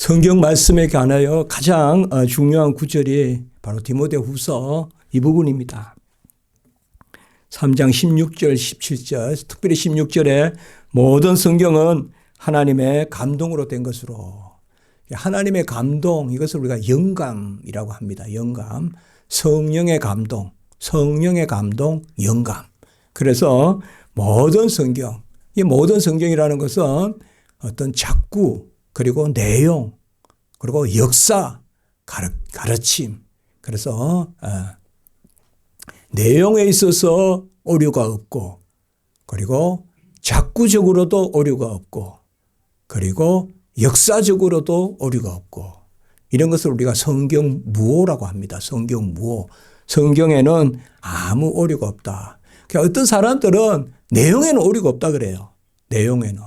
성경 말씀에 관하여 가장 중요한 구절이 바로 디모데후서 이 부분입니다. 3장 16절, 17절, 특별히 16절에 모든 성경은 하나님의 감동으로 된 것으로, 하나님의 감동, 이것을 우리가 영감이라고 합니다. 영감, 성령의 감동, 성령의 감동, 영감. 그래서 모든 성경, 이 모든 성경이라는 것은 어떤 작구, 그리고 내용, 그리고 역사, 가르침. 그래서 내용에 있어서 오류가 없고, 그리고 작구적으로도 오류가 없고, 그리고 역사적으로도 오류가 없고, 이런 것을 우리가 성경무호라고 합니다. 성경무호. 성경에는 아무 오류가 없다. 그러니까 어떤 사람들은 내용에는 오류가 없다 그래요. 내용에는.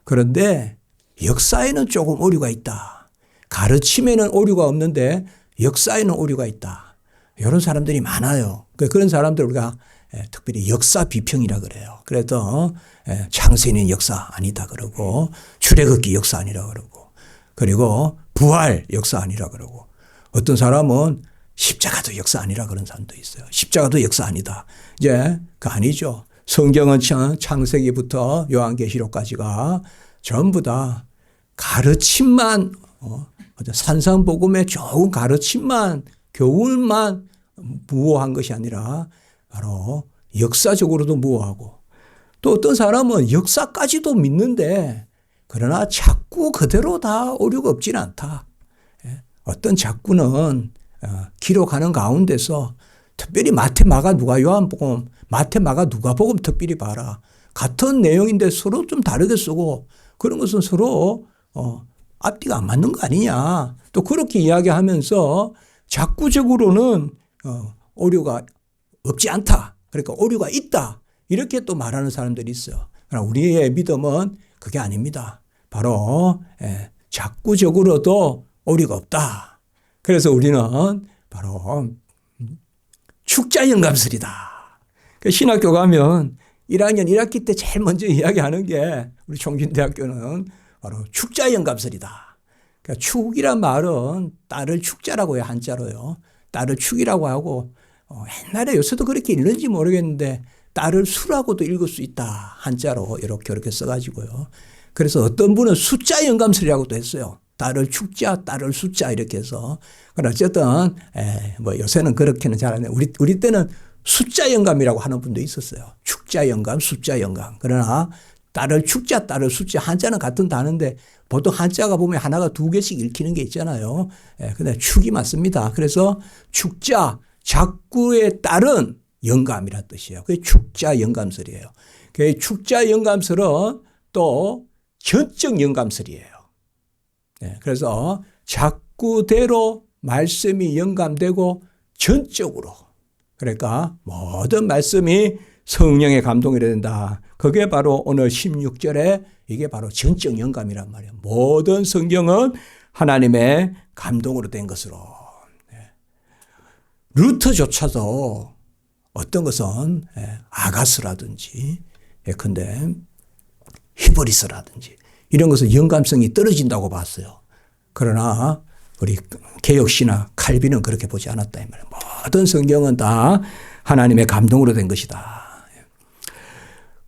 그런데 역사에는 조금 오류가 있다. 가르침에는 오류가 없는데 역사에는 오류가 있다. 이런 사람들이 많아요. 그런 사람들 우리가 특별히 역사 비평이라 그래요. 그래서 창세는 역사 아니다 그러고, 출애굽기 역사 아니라 그러고, 그리고 부활 역사 아니라 그러고, 어떤 사람은 십자가도 역사 아니라 그런 사람도 있어요. 십자가도 역사 아니다. 이제 그 아니죠. 성경은 창세기부터 요한계시록까지가 전부 다 가르침만, 산상복음의 좋은 가르침만, 교훈만 무호한 것이 아니라 바로 역사적으로도 무호하고, 또 어떤 사람은 역사까지도 믿는데 그러나 작구 그대로 다 오류가 없지는 않다. 어떤 작구는 기록하는 가운데서 특별히 마태, 마가, 누가, 요한복음, 마태, 마가, 누가복음 특별히 봐라. 같은 내용인데 서로 좀 다르게 쓰고, 그런 것은 서로 앞뒤가 안 맞는 거 아니냐. 또 그렇게 이야기하면서 작구적으로는 오류가 없지 않다. 그러니까 오류가 있다. 이렇게 또 말하는 사람들이 있어요. 그러나 우리의 믿음은 그게 아닙니다. 바로 작구적으로도 오류가 없다. 그래서 우리는 바로 축자영감설이다. 신학교 가면 1학년 1학기 때 제일 먼저 이야기하는 게 우리 총진대학교는 바로 축자영감설이다. 그러니까 축이란 말은 딸을 축자라고 해요. 한자로요. 딸을 축이라고 하고, 옛날에 요새도 그렇게 읽는지 모르겠는데 딸을 수라고도 읽을 수 있다. 한자로 이렇게 써가지고요. 그래서 어떤 분은 숫자 영감설이라고도 했어요. 딸을 축자, 딸을 숫자 이렇게 해서. 그러나 어쨌든 뭐 요새는 그렇게는 잘 안 해요. 우리 때는 숫자 영감이라고 하는 분도 있었어요. 축자 영감, 숫자 영감. 그러나 딸을 축자, 딸을 숫자, 한자는 같은 단어인데 보통 한자가 보면 하나가 두 개씩 읽히는 게 있잖아요. 근데 축이 맞습니다. 그래서 축자, 작구에 따른 영감이란 뜻이에요. 그게 축자 영감설이에요. 그 축자 영감설은 또 전적 영감설이에요. 그래서 작구대로 말씀이 영감되고 전적으로, 그러니까 모든 말씀이 성령의 감동이라 된다. 그게 바로 오늘 16절에 이게 바로 전적 영감이란 말이에요. 모든 성경은 하나님의 감동으로 된 것으로. 루터조차도 어떤 것은 아가스라든지 예컨대 히브리서라든지 이런 것은 영감성이 떨어진다고 봤어요. 그러나 우리 개혁신학 칼빈은 그렇게 보지 않았다 이 말이에요. 모든 성경은 다 하나님의 감동으로 된 것이다.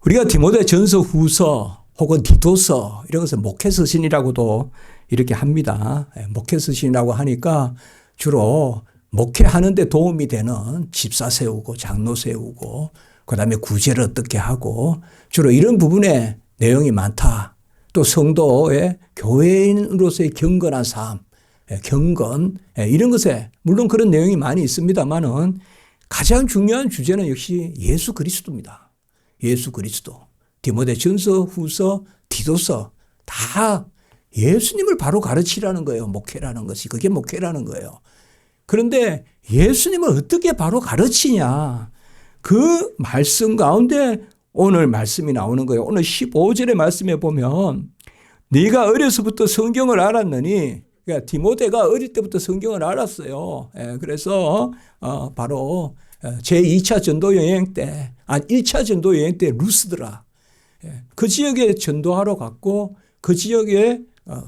우리가 디모데전서, 후서 혹은 디도서 이런 것을 목회서신이라고도 이렇게 합니다. 목회서신이라고 하니까 주로 목회하는 데 도움이 되는 집사 세우고 장로 세우고 그다음에 구제를 어떻게 하고 주로 이런 부분에 내용이 많다. 또 성도의 교회인으로서의 경건한 삶, 경건 이런 것에 물론 그런 내용이 많이 있습니다만은 가장 중요한 주제는 역시 예수 그리스도입니다. 예수 그리스도. 디모데전서, 후서, 디도서 다 예수님을 바로 가르치라는 거예요. 목회라는 것이. 그게 목회라는 거예요. 그런데 예수님을 어떻게 바로 가르치냐. 그 말씀 가운데 오늘 말씀이 나오는 거예요. 오늘 15절의 말씀에 보면 네가 어려서부터 성경을 알았느니, 그러니까 디모데가 어릴 때부터 성경을 알았어요. 그래서 바로 제2차 전도 여행 때, 1차 전도 여행 때 루스드라 그 지역에 전도하러 갔고 그 지역에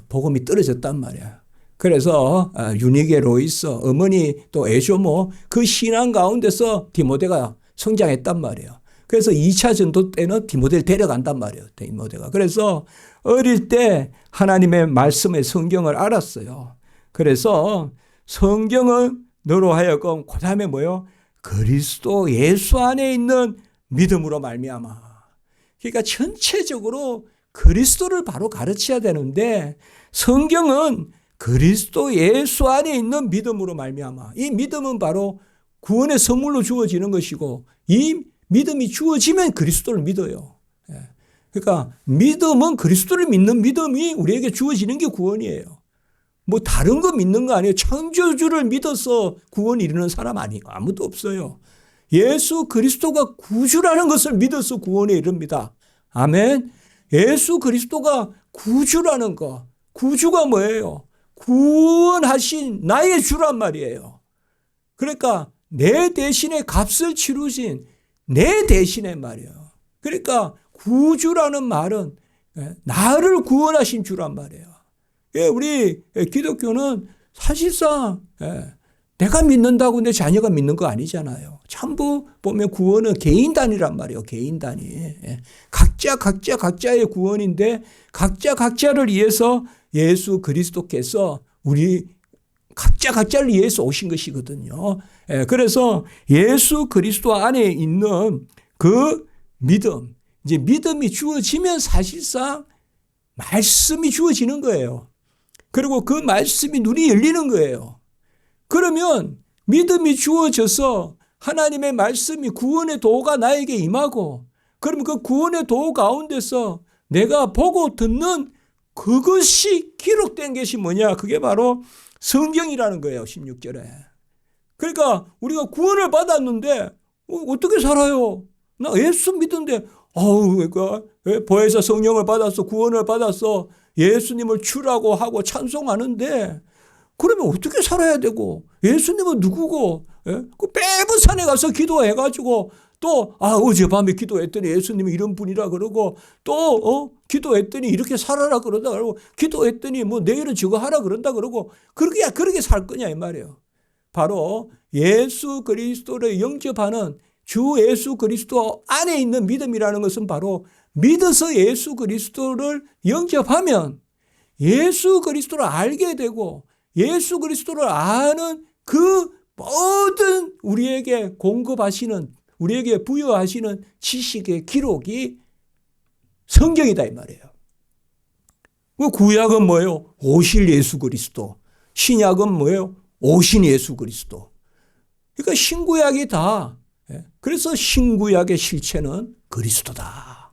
복음이 떨어졌단 말이야. 그래서 유니게 로이스 어머니 또 에쇼모 그 신앙 가운데서 디모데가 성장했단 말이에요. 그래서 2차 전도 때는 디모데를 데려간단 말이에요. 디모데가. 그래서 어릴 때 하나님의 말씀의 성경을 알았어요. 그래서 성경을 너로 하여금 그다음에 뭐요? 그리스도 예수 안에 있는 믿음으로 말미암아. 그러니까 전체적으로 그리스도를 바로 가르쳐야 되는데 성경은 그리스도 예수 안에 있는 믿음으로 말미암아. 이 믿음은 바로 구원의 선물로 주어지는 것이고 이 믿음이 주어지면 그리스도를 믿어요. 그러니까 믿음은 그리스도를 믿는 믿음이 우리에게 주어지는 게 구원이에요. 뭐 다른 거 믿는 거 아니에요. 창조주를 믿어서 구원 이루는 사람 아무도 없어요. 예수 그리스도가 구주라는 것을 믿어서 구원에 이릅니다. 아멘. 예수 그리스도가 구주라는 거. 구주가 뭐예요? 구원하신 나의 주란 말이에요. 그러니까 내 대신에 값을 치르신 내 대신에 말이에요. 그러니까 구주라는 말은 나를 구원하신 주란 말이에요. 우리 기독교는 사실상 내가 믿는다고 내 자녀가 믿는 거 아니잖아요. 전부 보면 구원은 개인 단위란 말이에요. 개인 단위. 각자의 구원인데 각자를 위해서 예수 그리스도께서 우리 각자를 위해서 오신 것이거든요. 그래서 예수 그리스도 안에 있는 그 믿음, 이제 믿음이 주어지면 사실상 말씀이 주어지는 거예요. 그리고 그 말씀이 눈이 열리는 거예요. 그러면 믿음이 주어져서 하나님의 말씀이 구원의 도가 나에게 임하고 그러면 그 구원의 도 가운데서 내가 보고 듣는 그것이 기록된 것이 뭐냐? 그게 바로 성경이라는 거예요. 16절에. 그러니까 우리가 구원을 받았는데 어떻게 살아요? 나 예수 믿는데 그러니까 보혜사 성령을 받았어. 구원을 받았어. 예수님을 주라고 하고 찬송하는데 그러면 어떻게 살아야 되고 예수님은 누구고 그 빼부산에 가서 기도해가지고 또 어젯밤에 기도했더니 예수님이 이런 분이라 그러고 또 기도했더니 이렇게 살아라 그러다 그러고 기도했더니 뭐 내일은 저거 하라 그런다 그러고 그렇게 살 거냐 이 말이에요. 바로 예수 그리스도를 영접하는 주 예수 그리스도 안에 있는 믿음이라는 것은 바로 믿어서 예수 그리스도를 영접하면 예수 그리스도를 알게 되고 예수 그리스도를 아는 그 모든 우리에게 공급하시는 우리에게 부여하시는 지식의 기록이 성경이다 이 말이에요. 구약은 뭐예요? 오실 예수 그리스도. 신약은 뭐예요? 오신 예수 그리스도. 그러니까 신구약이 다. 그래서 신구약의 실체는 그리스도다.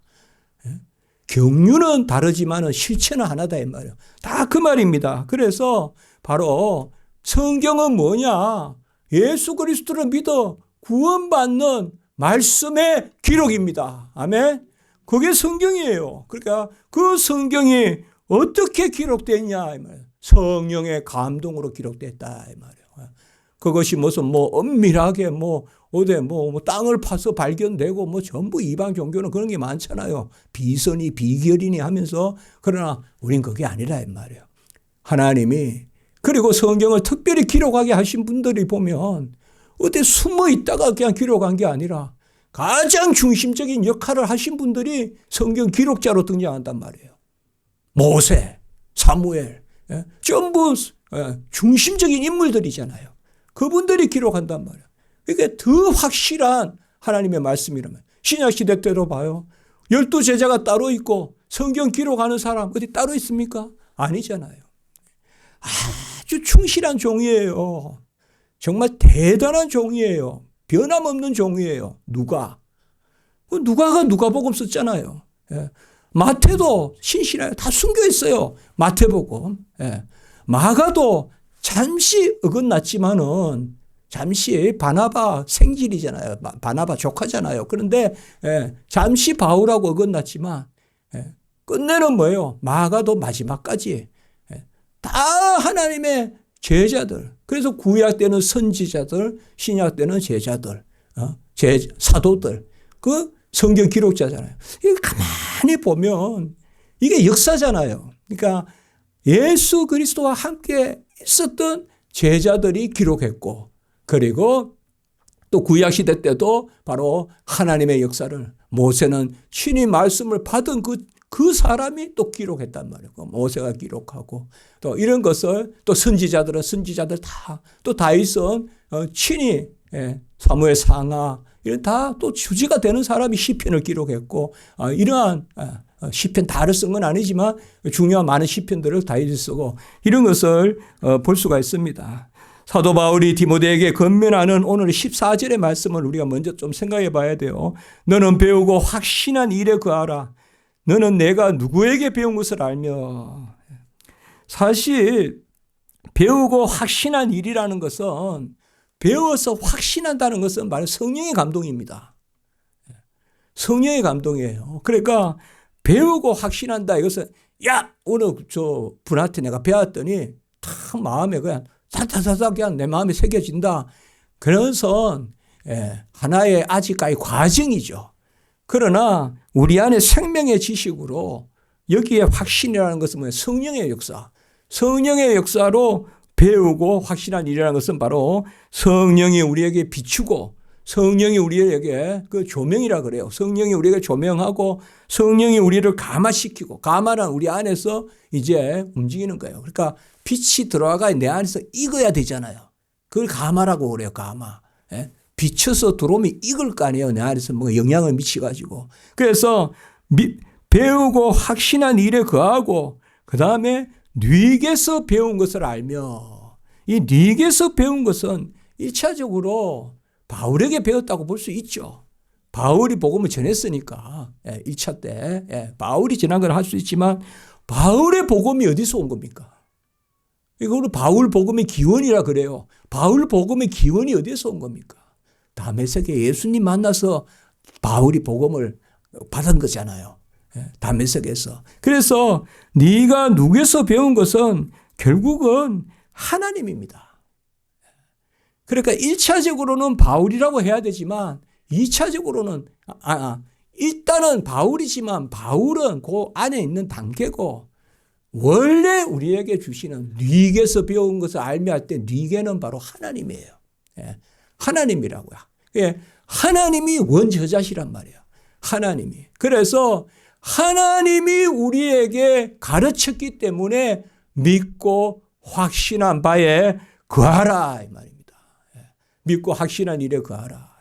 경륜은 다르지만 실체는 하나다 이 말이에요. 다 그 말입니다. 그래서 바로 성경은 뭐냐? 예수 그리스도를 믿어 구원받는 말씀의 기록입니다. 아멘. 그게 성경이에요. 그러니까 그 성경이 어떻게 기록됐냐 이 말이에요. 성령의 감동으로 기록됐다 이 말이에요. 그것이 무슨 엄밀하게 어디 땅을 파서 발견되고 전부 이방 종교는 그런 게 많잖아요. 비선이 비결이니 하면서 그러나 우린 그게 아니라 이 말이에요. 하나님이 그리고 성경을 특별히 기록하게 하신 분들이 보면 어디 숨어 있다가 그냥 기록한 게 아니라 가장 중심적인 역할을 하신 분들이 성경 기록자로 등장한단 말이에요. 모세, 사무엘, 전부 중심적인 인물들이잖아요. 그분들이 기록한단 말이에요. 그러니까 더 확실한 하나님의 말씀이라면 신약시대 때로 봐요. 12제자가 따로 있고 성경 기록하는 사람 어디 따로 있습니까? 아니잖아요. 아주 충실한 종이에요. 정말 대단한 종이에요. 변함없는 종이에요. 누가가 누가복음 썼잖아요. 마태도 신실해요. 다 숨겨 있어요. 마태복음. 마가도 잠시 어긋났지만은 잠시 바나바 생질이잖아요. 바나바 조카잖아요. 그런데 잠시 바울하고 어긋났지만 끝내는 뭐예요? 마가도 마지막까지 다 하나님의 제자들. 그래서 구약 때는 선지자들, 신약 때는 제자들, 사도들. 그 성경 기록자잖아요. 이거 가만히 보면 이게 역사잖아요. 그러니까 예수 그리스도와 함께 있었던 제자들이 기록했고, 그리고 또 구약시대 때도 바로 하나님의 역사를 모세는 친히 말씀을 받은 그 사람이 또 기록했단 말이에요. 모세가 기록하고 또 이런 것을 또 선지자들 다 또 다윗은 친히 사무엘 상하 이런 다 또 주제가 되는 사람이 시편을 기록했고 이러한 시편 다를 쓴 건 아니지만 중요한 많은 시편들을 다윗이 쓰고 이런 것을 볼 수가 있습니다. 사도 바울이 디모데에게 권면하는 오늘 14절의 말씀을 우리가 먼저 좀 생각해 봐야 돼요. 너는 배우고 확신한 일에 거하라. 너는 내가 누구에게 배운 것을 알며. 사실 배우고 확신한 일이라는 것은 배워서 확신한다는 것은 바로 성령의 감동입니다. 성령의 감동이에요. 그러니까 배우고 확신한다 이것은 야 오늘 저 분한테 내가 배웠더니 탁 마음에 그냥 사사사사 그냥 내 마음에 새겨진다. 그런 건 하나의 아직까지 과정이죠. 그러나 우리 안에 생명의 지식으로 여기에 확신이라는 것은 뭐예요? 성령의 역사. 성령의 역사로 배우고 확신한 일이라는 것은 바로 성령이 우리에게 비추고 성령이 우리에게 그 조명이라 그래요. 성령이 우리에게 조명하고 성령이 우리를 감화시키고 감화는 우리 안에서 이제 움직이는 거예요. 그러니까 빛이 들어와가 내 안에서 익어야 되잖아요. 그걸 감화라고 그래요. 감화. 비쳐서 들어오면 익을 거 아니에요. 내 안에서 뭐 영향을 미치가지고. 그래서 배우고 확신한 일에 거하고 그 다음에 뉘게서 배운 것을 알며 이 뉘게서 배운 것은 1차적으로 바울에게 배웠다고 볼 수 있죠. 바울이 복음을 전했으니까 1차 때 바울이 전한 걸 할 수 있지만 바울의 복음이 어디서 온 겁니까? 이거는 바울 복음의 기원이라 그래요. 바울 복음의 기원이 어디서 온 겁니까? 다메섹에 예수님 만나서 바울이 복음을 받은 거잖아요. 다메섹에서. 그래서 네가 누구에서 배운 것은 결국은 하나님입니다. 그러니까 1차적으로는 바울이라고 해야 되지만 2차적으로는 일단은 바울이지만 바울은 그 안에 있는 단계고 원래 우리에게 주시는 뉘게서 배운 것을 알며 할 때 뉘게는 바로 하나님이에요. 하나님이라고요. 하나님이 원저자시란 말이에요. 하나님이. 그래서 하나님이 우리에게 가르쳤기 때문에 믿고 확신한 바에 거하라 이 말입니다. 믿고 확신한 일에 거하라.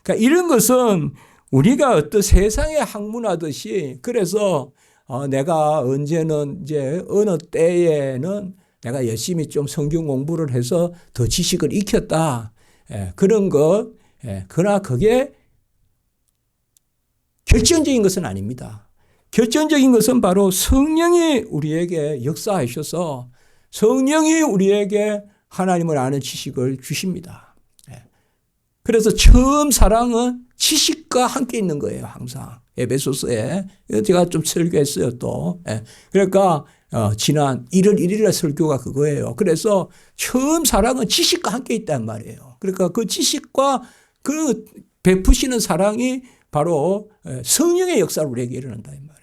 그러니까 이런 것은 우리가 어떤 세상에 학문하듯이 그래서 내가 언제는 이제 어느 때에는 내가 열심히 좀 성경 공부를 해서 더 지식을 익혔다. 그런 것, 그러나 그게 결정적인 것은 아닙니다. 결정적인 것은 바로 성령이 우리에게 역사하셔서 성령이 우리에게 하나님을 아는 지식을 주십니다. 그래서 처음 사랑은 지식과 함께 있는 거예요. 항상. 에베소서에. 제가 좀 설교했어요 또. 그러니까 지난 1월 1일날 설교가 그거예요. 그래서 처음 사랑은 지식과 함께 있단 말이에요. 그러니까 그 지식과 그 베푸시는 사랑이 바로 성령의 역사를 우리에게 일어난다 이 말이에요.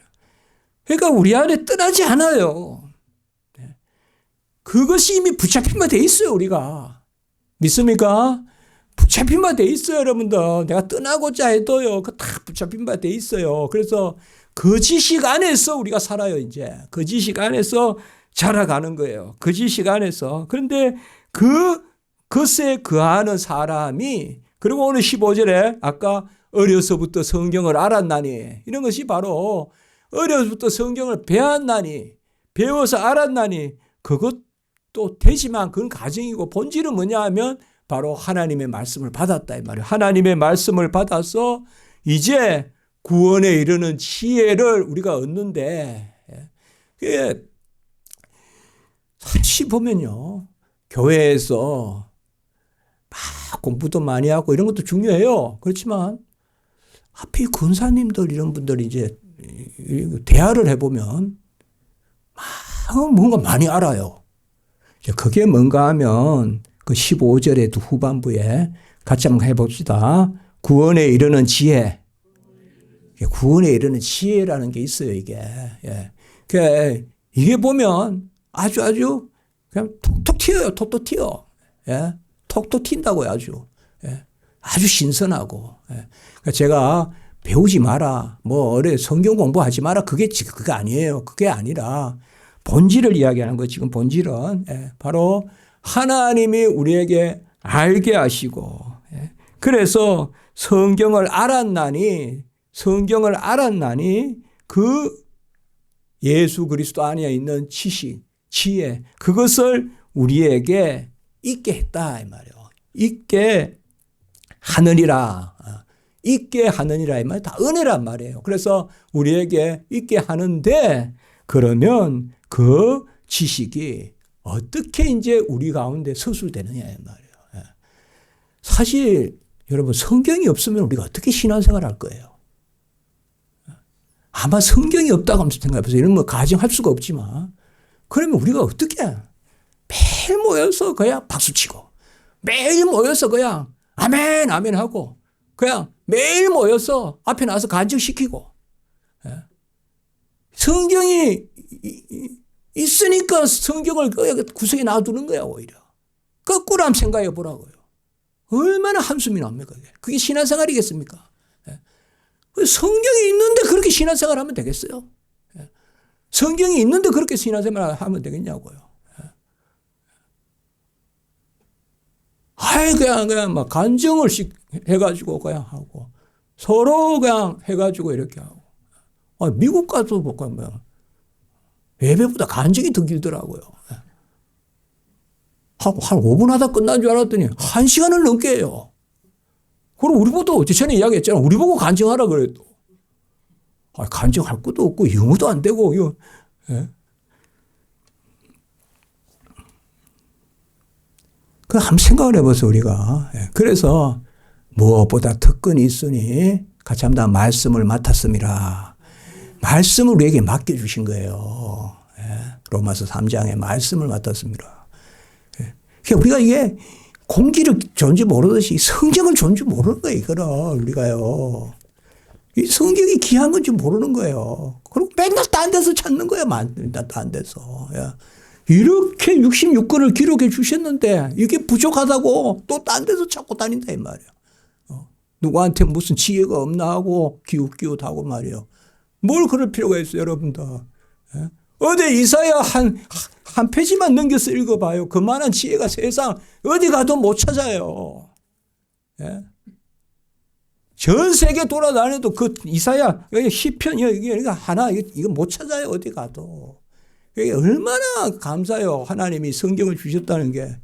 그러니까 우리 안에 떠나지 않아요. 그것이 이미 붙잡힌 바 돼 있어요 우리가. 믿습니까? 붙잡힌 바 돼 있어요 여러분들. 내가 떠나고자 해도요. 그 다 붙잡힌 바 돼 있어요. 그래서 그 지식 안에서 우리가 살아요 이제. 그 지식 안에서 자라가는 거예요. 그 지식 안에서. 그런데 그것에 거하는 사람이 그리고 오늘 15절에 아까 어려서부터 성경을 알았나니 이런 것이 바로 어려서부터 성경을 배웠나니 배워서 알았나니 그것도 되지만 그건 가정이고 본질은 뭐냐 하면 바로 하나님의 말씀을 받았다 이 말이에요. 하나님의 말씀을 받아서 이제 구원에 이르는 지혜를 우리가 얻는데 사실 보면요. 교회에서 막 공부도 많이 하고 이런 것도 중요해요. 그렇지만 앞에 권사님들 이런 분들이 이제 대화를 해보면 뭔가 많이 알아요. 그게 뭔가 하면 그 15절의 후반부에 같이 한번 해봅시다. 구원에 이르는 지혜. 구원에 이르는 지혜라는 게 있어요, 이게. 이게 보면 아주 그냥 톡톡 튀어요. 톡톡 튀어. 예? 톡톡 튄다고요. 아주. 예? 아주 신선하고. 예? 그러니까 제가 배우지 마라. 성경 공부하지 마라. 그게 아니에요. 그게 아니라 본질을 이야기하는 거예요. 지금 본질은. 예? 바로 하나님이 우리에게 알게 하시고. 예? 그래서 성경을 알았나니 그 예수 그리스도 안에 있는 지식, 지혜, 그것을 우리에게 있게 했다 이 말이에요. 있게 하느니라. 있게 하느니라 이 말 다 은혜란 말이에요. 그래서 우리에게 있게 하는데 그러면 그 지식이 어떻게 이제 우리 가운데 서술되느냐 이 말이에요. 사실 여러분 성경이 없으면 우리가 어떻게 신앙생활 할 거예요? 아마 성경이 없다고 하면서 생각해보세요. 이런 거 가정할 수가 없지만 그러면 우리가 어떻게 매일 모여서 그냥 박수치고 매일 모여서 그냥 아멘 아멘 하고 그냥 매일 모여서 앞에 나와서 간증시키고 성경이 있으니까 성경을 구석에 놔두는 거야 오히려. 거꾸로 한번 생각해 보라고요. 얼마나 한숨이 납니까? 그게 신앙생활이겠습니까? 성경이 있는데 그렇게 신앙생활 하면 되겠어요? 성경이 있는데 그렇게 신앙생활 하면 되겠냐고요. 그냥 막 간증을 해가지고 그냥 하고 서로 그냥 해가지고 이렇게 하고. 미국 가서 볼까 예배보다 간증이 더 길더라고요. 한 5분 하다 끝난 줄 알았더니 1시간을 넘게 해요. 그럼 우리 보고 전에 이야기했잖아. 우리 보고 간증하라 그래도. 간증할 것도 없고 영어도 안 되고. 예? 그 한번 생각을 해보세요 우리가. 그래서 무엇보다 특권이 있으니 같이 한번 말씀을 맡았습니다. 말씀을 우리에게 맡겨주신 거예요. 로마서 3장에 말씀을 맡았습니다. 그러니까 우리가 이게 공기를 존재 모르듯이 성경을 존재 모르는 거예요. 이거를 우리가요. 이 성경이 귀한 건지 모르는 거예요. 그리고 맨날 딴 데서 찾는 거예요. 딴 데서. 이렇게 66권을 기록해 주셨는데 이게 부족하다고 또 딴 데서 찾고 다닌다 이 말이에요. 누구한테 무슨 지혜가 없나 하고 기웃기웃하고 말이에요. 뭘 그럴 필요가 있어요 여러분들. 어디 이사야 한 페이지만 넘겨서 읽어봐요. 그만한 지혜가 세상 어디 가도 못 찾아요. 전 세계 돌아다녀도 그 이사야 시편 이게 하나 이거 못 찾아요 어디 가도. 이게 얼마나 감사해요 하나님이 성경을 주셨다는 게.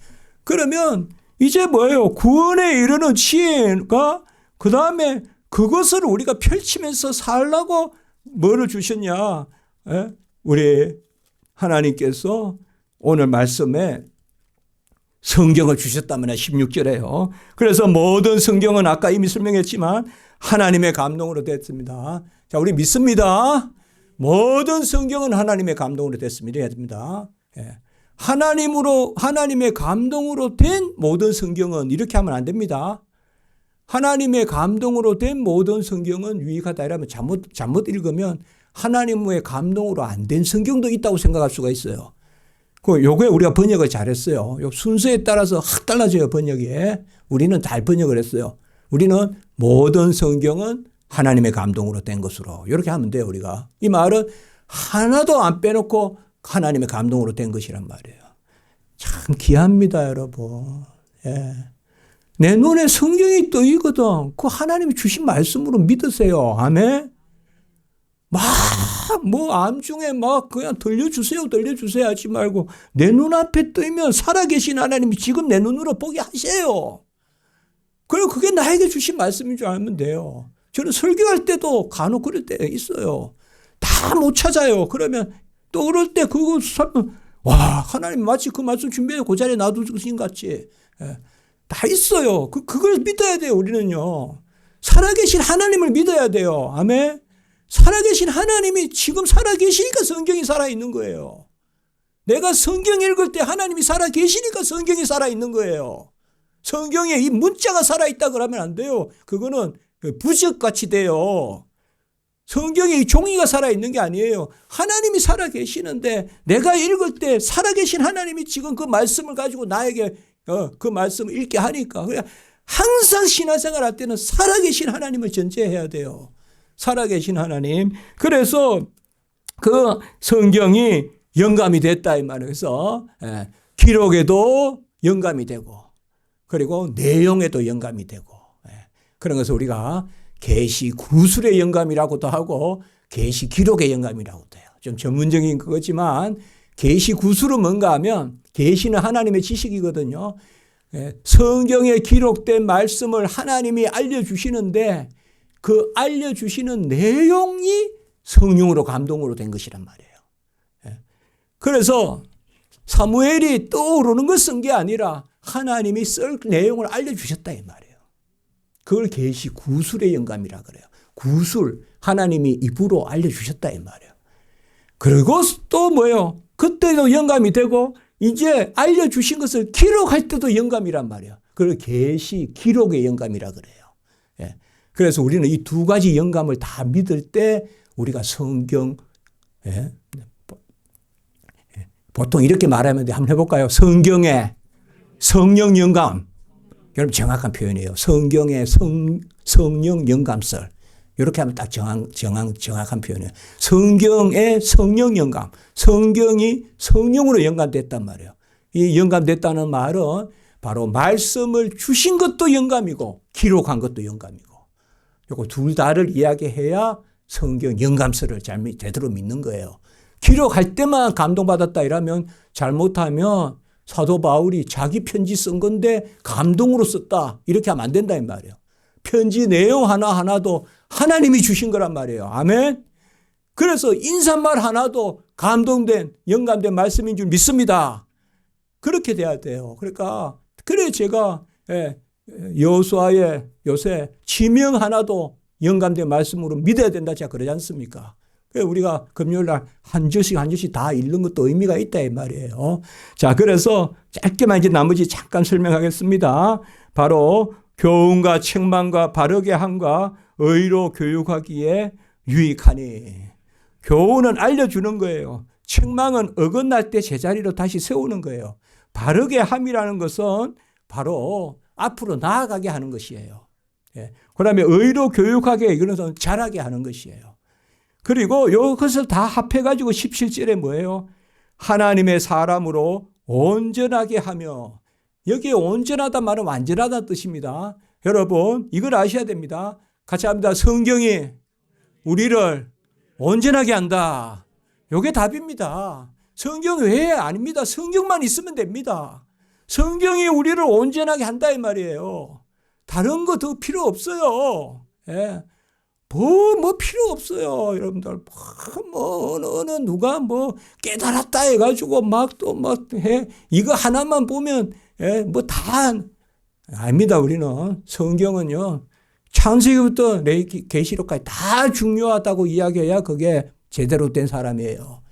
그러면 이제 뭐예요? 구원에 이르는 지혜가 그 다음에 그것을 우리가 펼치면서 살라고 뭐를 주셨냐? 우리 하나님께서 오늘 말씀에 성경을 주셨다면 16절에요. 그래서 모든 성경은 아까 이미 설명했지만 하나님의 감동으로 됐습니다. 자, 우리 믿습니다. 모든 성경은 하나님의 감동으로 됐습니다. 하나님의 감동으로 된 모든 성경은 이렇게 하면 안 됩니다. 하나님의 감동으로 된 모든 성경은 유익하다 이러면 잘못 읽으면 하나님의 감동으로 안 된 성경도 있다고 생각할 수가 있어요. 요거에 우리가 번역을 잘했어요. 요 순서에 따라서 확 달라져요, 번역이. 우리는 잘 번역을 했어요. 우리는 모든 성경은 하나님의 감동으로 된 것으로. 이렇게 하면 돼요, 우리가. 이 말은 하나도 안 빼놓고 하나님의 감동으로 된 것이란 말이에요. 참 귀합니다, 여러분. 내 눈에 성경이 떠있거든. 그 하나님이 주신 말씀으로 믿으세요. 아멘? 암중에 그냥 들려주세요 하지 말고 내 눈앞에 뜨면 살아계신 하나님이 지금 내 눈으로 보게 하세요. 그리고 그게 나에게 주신 말씀인 줄 알면 돼요. 저는 설교할 때도 간혹 그럴 때 있어요. 다 못 찾아요. 그러면 또 그럴 때 그거 살면 하나님 마치 그 말씀 준비해 그 자리에 놔두신 것 같이. 다 있어요. 그걸 믿어야 돼요. 우리는요. 살아계신 하나님을 믿어야 돼요. 아멘. 살아계신 하나님이 지금 살아계시니까 성경이 살아있는 거예요. 내가 성경 읽을 때 하나님이 살아계시니까 성경이 살아있는 거예요. 성경에 이 문자가 살아있다 그러면 안 돼요. 그거는 부적같이 돼요. 성경에 종이가 살아있는 게 아니에요. 하나님이 살아계시는데 내가 읽을 때 살아계신 하나님이 지금 그 말씀을 가지고 나에게 그 말씀을 읽게 하니까. 그래 항상 신앙생활 할 때는 살아계신 하나님을 전제해야 돼요. 살아계신 하나님. 그래서 그 성경이 영감이 됐다 이 말이에요. 그래서 기록에도 영감이 되고 그리고 내용에도 영감이 되고 그런 것을 우리가 계시 구술의 영감이라고도 하고 계시 기록의 영감이라고도 해요. 좀 전문적인 그거지만 계시 구술은 뭔가 하면 계시는 하나님의 지식이거든요. 성경에 기록된 말씀을 하나님이 알려주시는데 그 알려주시는 내용이 성령으로 감동으로 된 것이란 말이에요. 그래서 사무엘이 떠오르는 걸 쓴 게 아니라 하나님이 쓸 내용을 알려주셨다 이 말이에요. 그걸 계시 구술의 영감이라 그래요. 구술, 하나님이 입으로 알려주셨다 이 말이에요. 그리고 또 뭐예요? 그때도 영감이 되고 이제 알려주신 것을 기록할 때도 영감이란 말이에요. 그걸 계시, 기록의 영감이라 그래요. 그래서 우리는 이 두 가지 영감을 다 믿을 때 우리가 성경, 보통 이렇게 말하면 돼. 한번 해볼까요? 성경의 성령 영감. 여러분 정확한 표현이에요. 성경의 성령 영감설. 이렇게 하면 딱 정확한 표현이에요. 성경의 성령 영감. 성경이 성령으로 영감됐단 말이에요. 이 영감됐다는 말은 바로 말씀을 주신 것도 영감이고 기록한 것도 영감이고. 요거 둘 다를 이야기해야 성경 영감설을 제대로 믿는 거예요. 기록할 때만 감동받았다 이러면 잘못하면 사도 바울이 자기 편지 쓴 건데 감동으로 썼다. 이렇게 하면 안 된다 이 말이에요. 편지 내용 하나하나도 하나님이 주신 거란 말이에요. 아멘. 그래서 인사말 하나도 감동된 영감된 말씀인 줄 믿습니다. 그렇게 돼야 돼요. 그러니까 그래 제가 여호수아의 요새 지명 하나도 영감된 말씀으로 믿어야 된다 제가 그러지 않습니까? 우리가 금요일날 한 절씩 다 읽는 것도 의미가 있다 이 말이에요. 자, 그래서 짧게만 이제 나머지 잠깐 설명하겠습니다. 바로 교훈과 책망과 바르게 함과 의로 교육하기에 유익하니. 교훈은 알려주는 거예요. 책망은 어긋날 때 제자리로 다시 세우는 거예요. 바르게 함이라는 것은 바로 앞으로 나아가게 하는 것이에요. 그 다음에 의로 교육하게 이거는 잘하게 하는 것이에요. 그리고 이것을 다 합해가지고 17절에 뭐예요? 하나님의 사람으로 온전하게 하며. 여기에 온전하다 말은 완전하다는 뜻입니다. 여러분 이걸 아셔야 됩니다. 같이 합니다. 성경이 우리를 온전하게 한다. 이게 답입니다. 성경 외에 아닙니다. 성경만 있으면 됩니다. 성경이 우리를 온전하게 한다 이 말이에요. 다른 거 더 필요 없어요. 뭐 필요 없어요. 여러분들, 어느 누가 깨달았다 해가지고 해. 이거 하나만 보면, 다, 아닙니다. 우리는. 성경은요, 창세기부터 계시록까지 다 중요하다고 이야기해야 그게 제대로 된 사람이에요.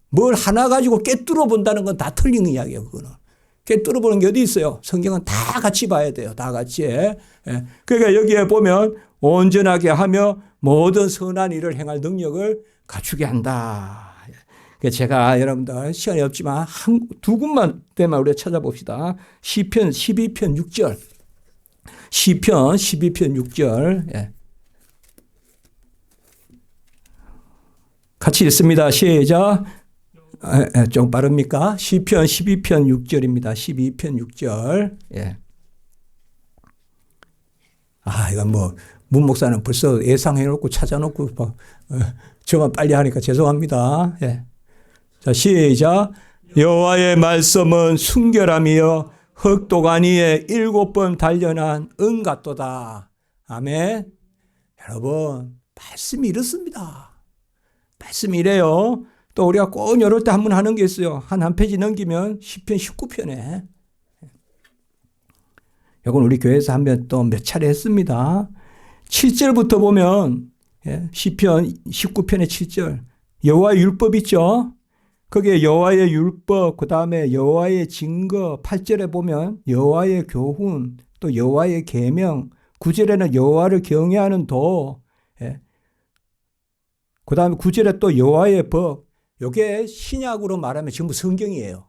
뭘 하나 가지고 깨뚫어 본다는 건 다 틀린 이야기예요, 그거는. 깨뚫어 보는 게 어디 있어요? 성경은 다 같이 봐야 돼요. 다 같이. 그러니까 여기에 보면 온전하게 하며 모든 선한 일을 행할 능력을 갖추게 한다. 제가 여러분들 시간이 없지만 두 군만 때만 우리가 찾아봅시다. 시편 12편 6절. 시편 12편 6절. 같이 읽습니다. 시작. 좀 빠릅니까? 시편 12편 6절입니다. 12편 6절. 이건 문 목사는 벌써 예상해놓고 찾아놓고 저만 빨리 하니까 죄송합니다. 자, 시작. 여호와의 말씀은 순결함이여 흑도가니에 7번 단련한 은 같도다. 아멘. 여러분, 말씀이 이렇습니다. 말씀이 이래요. 또 우리가 꼭 이럴 때 한 번 하는 게 있어요. 한 페이지 넘기면 시편 19편에. 이건 우리 교회에서 한 번 또 몇 차례 했습니다. 7절부터 보면 시편 19편의 7절. 여호와의 율법 있죠. 거기에 여호와의 율법, 그 다음에 여호와의 증거, 8절에 보면 여호와의 교훈, 또 여호와의 계명, 9절에는 여호와를 경외하는 도, 그 다음에 9절에 또 여호와의 법. 이게 신약으로 말하면 전부 성경이에요.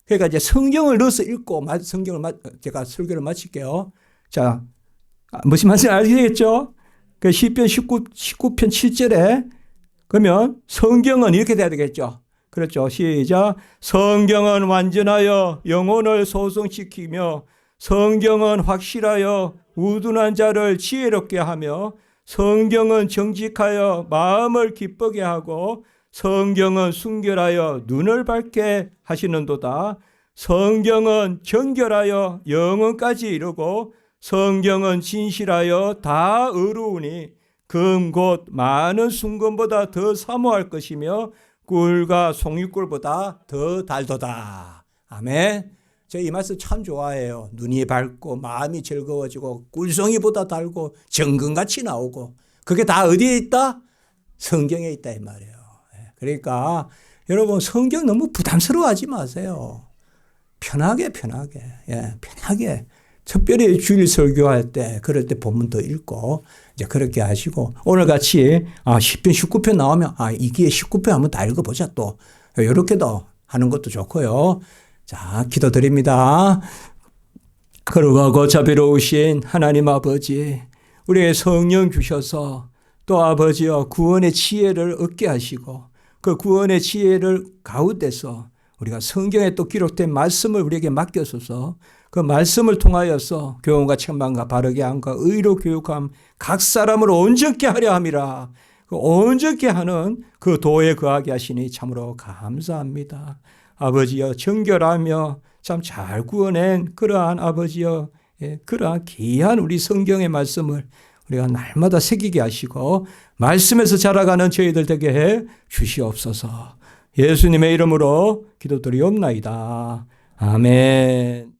그러니까 이제 성경을 넣어서 읽고 제가 설교를 마칠게요. 자, 무슨 말인지 아시겠죠? 그 시편 19편 7절에 그러면 성경은 이렇게 돼야 되겠죠. 그렇죠. 시작. 성경은 완전하여 영혼을 소성시키며 성경은 확실하여 우둔한 자를 지혜롭게 하며 성경은 정직하여 마음을 기쁘게 하고 성경은 순결하여 눈을 밝게 하시는도다. 성경은 정결하여 영혼까지 이루고 성경은 진실하여 다 의로우니 금 곧 많은 순금보다 더 사모할 것이며 꿀과 송이꿀보다 더 달도다. 아멘. 제가 이 말씀 참 좋아해요. 눈이 밝고 마음이 즐거워지고 꿀송이보다 달고 정금같이 나오고 그게 다 어디에 있다? 성경에 있다 이 말이에요. 그러니까 여러분 성경 너무 부담스러워하지 마세요. 편하게 편하게 특별히 주일 설교할 때 그럴 때 본문도 읽고 이제 그렇게 하시고 오늘 같이 시편 19편 나오면 이기에 19편 한번 다 읽어보자 또 이렇게도 하는 것도 좋고요. 자, 기도드립니다. 거룩하고 자비로우신 하나님 아버지, 우리의 성령 주셔서 또 아버지여 구원의 지혜를 얻게 하시고 그 구원의 지혜를 가운데서 우리가 성경에 또 기록된 말씀을 우리에게 맡겨서서 그 말씀을 통하여서 교훈과 책망과 바르게 함과 의로 교육함 각 사람을 온전케 하려 함이라. 그 온전케 하는 그 도에 거하게 하시니 참으로 감사합니다. 아버지여 정결하며 참 잘 구원한 그러한 아버지여 그러한 귀한 우리 성경의 말씀을 우리가 날마다 새기게 하시고 말씀에서 자라가는 저희들 되게 해 주시옵소서. 예수님의 이름으로 기도드리옵나이다. 아멘.